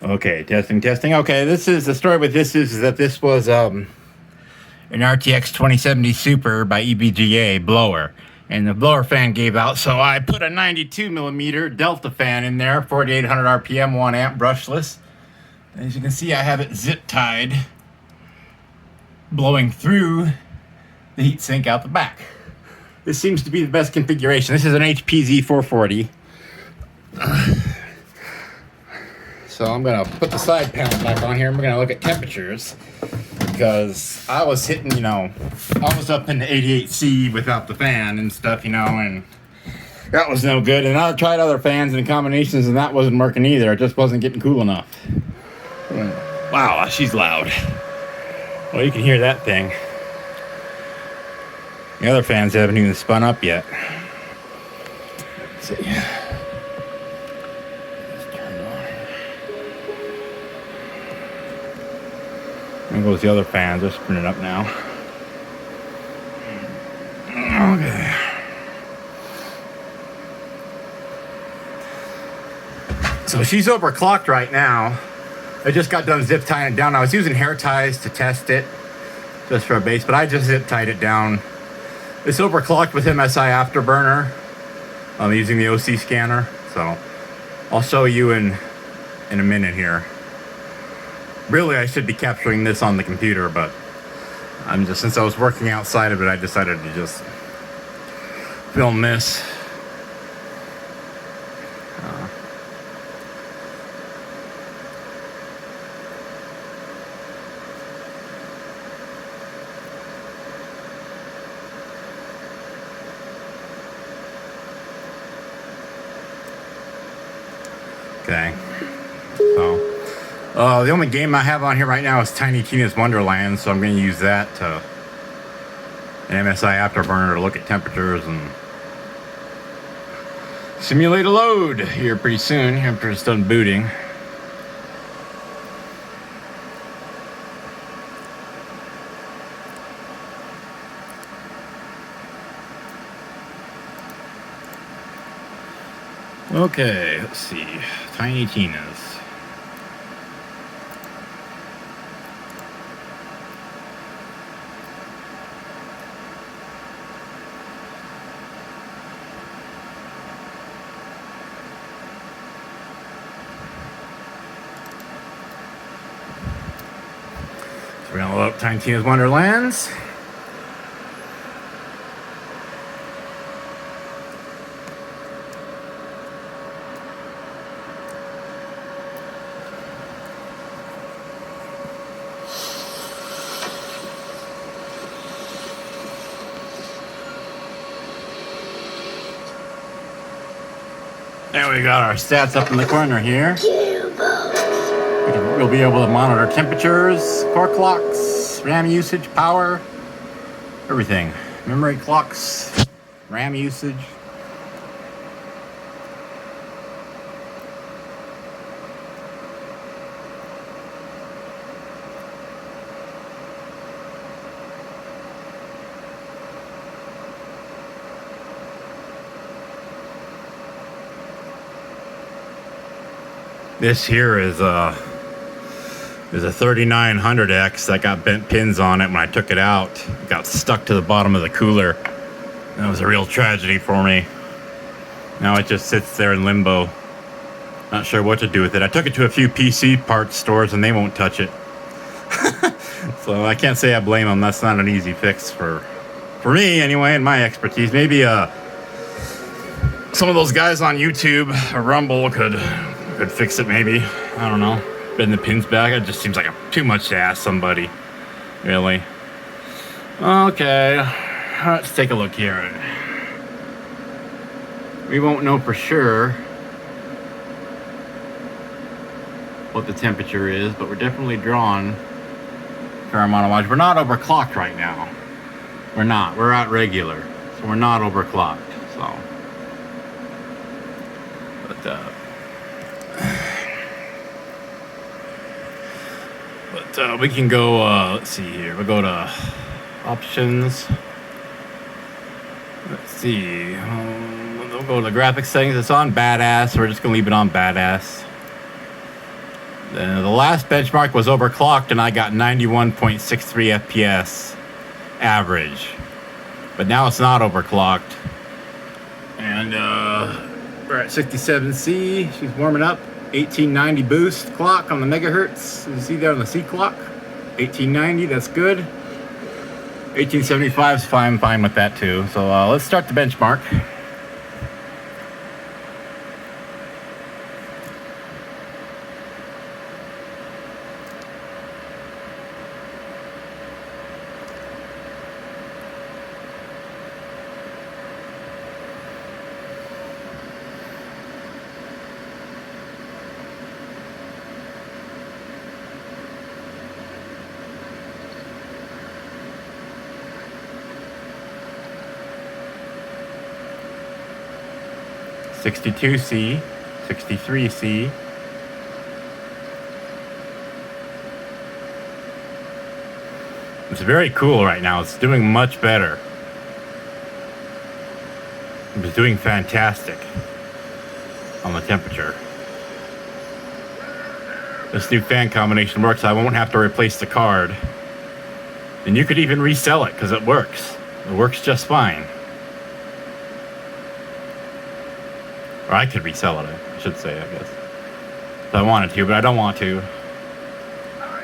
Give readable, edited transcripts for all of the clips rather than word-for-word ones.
Okay, testing. Okay, this is the story with this is that this was an RTX 2070 Super by EVGA blower, and the blower fan gave out, so I put a 92 millimeter Delta fan in there, 4800 RPM, 1 amp, brushless. As you can see, I have it zip tied, blowing through the heatsink out the back. This seems to be the best configuration. This is an HP Z440. So I'm gonna put the side panel back on here and we're gonna look at temperatures, because I was hitting, I was up in the 88C without the fan and stuff, and that was no good. And I tried other fans and combinations and that wasn't working either. It just wasn't getting cool enough. Wow, she's loud. Well, you can hear that thing. The other fans haven't even spun up yet. Let's see. There goes the other fans. They're spinning up now. Okay. So she's overclocked right now. I just got done zip tying it down. I was using hair ties to test it, just for a base, but I just zip tied it down. It's overclocked with MSI Afterburner. I'm using the OC scanner, so I'll show you in a minute here. Really, I should be capturing this on the computer, but since I was working outside of it, I decided to just film this. Okay, so the only game I have on here right now is Tiny Tina's Wonderland, so I'm going to use that to an MSI Afterburner to look at temperatures and simulate a load here pretty soon after it's done booting. Okay, let's see. Tiny Tina's. So we're gonna load up Tiny Tina's Wonderlands. There we got our stats up in the corner here. We'll be able to monitor temperatures, core clocks, RAM usage, power, everything. Memory clocks, RAM usage. This here is a 3900X that got bent pins on it when I took it out. It got stuck to the bottom of the cooler. That was a real tragedy for me. Now it just sits there in limbo. Not sure what to do with it. I took it to a few PC parts stores and they won't touch it. So I can't say I blame them. That's not an easy fix for me anyway, and my expertise. Maybe some of those guys on YouTube or Rumble could fix it, maybe. I don't know. Bend the pins back. It just seems like too much to ask somebody. Really. Okay. Let's take a look here. We won't know for sure what the temperature is, but we're definitely drawing a fair amount of wattage. We're not overclocked right now. We're not. We're at regular. So we're not overclocked. So. But we can go, let's see here. We'll go to options. Let's see. We'll go to the graphics settings. It's on badass. We're just going to leave it on badass. The last benchmark was overclocked and I got 91.63 FPS average. But now it's not overclocked. And we're at 67C. She's warming up. 1890 boost clock on the megahertz. You see there on the C clock. 1890, that's good. 1875 is fine with that too. So let's start the benchmark. (62C), 63C. It's very cool right now. It's doing much better. It's doing fantastic on the temperature. This new fan combination works. I won't have to replace the card. And you could even resell it because it works. It works just fine. Or I could resell it, I should say, I guess. If I wanted to, but I don't want to.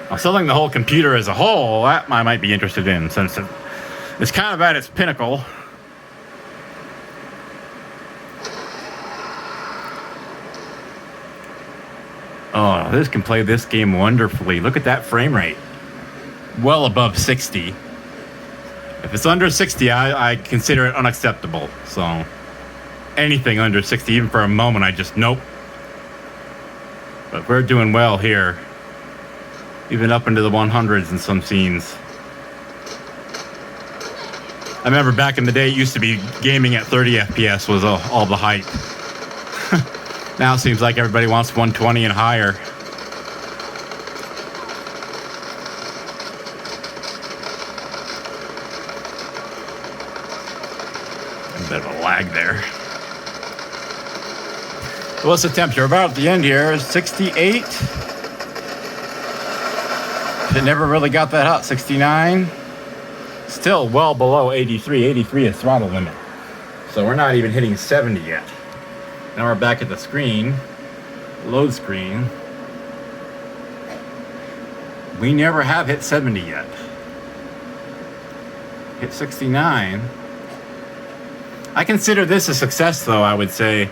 I'm selling the whole computer as a whole. That I might be interested in, since it's kind of at its pinnacle. Oh, this can play this game wonderfully. Look at that frame rate. Well above 60. If it's under 60, I consider it unacceptable. So anything under 60, even for a moment, I just nope. But we're doing well here. Even up into the 100s in some scenes. I remember back in the day, it used to be gaming at 30 FPS was all the hype. Now it seems like everybody wants 120 and higher. A bit of a lag there. What's the temperature? About at the end here is 68. It never really got that hot. 69. Still well below 83. 83 is throttle limit. So we're not even hitting 70 yet. Now we're back at the screen. Load screen. We never have hit 70 yet. Hit 69. I consider this a success though, I would say.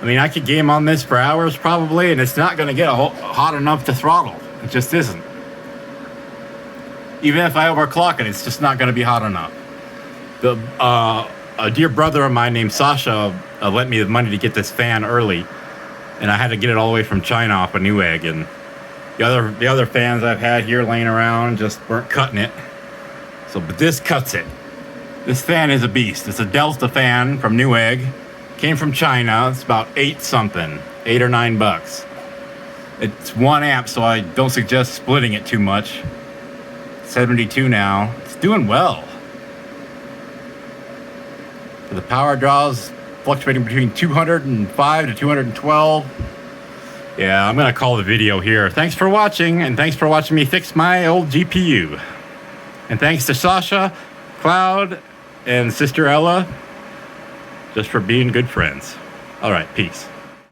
I mean, I could game on this for hours probably, and it's not going to get hot enough to throttle. It just isn't. Even if I overclock it, it's just not going to be hot enough. A dear brother of mine named Sasha lent me the money to get this fan early, and I had to get it all the way from China off of Newegg. And the other fans I've had here laying around just weren't cutting it. But this cuts it. This fan is a beast. It's a Delta fan from Newegg. Came from China. It's about $8 or $9. It's 1 amp, so I don't suggest splitting it too much. 72 now. It's doing well. The power draws fluctuating between 205 to 212. Yeah, I'm gonna call the video here. Thanks for watching, and thanks for watching me fix my old GPU. And thanks to Sasha, Cloud, and Sister Ella, just for being good friends. All right, peace.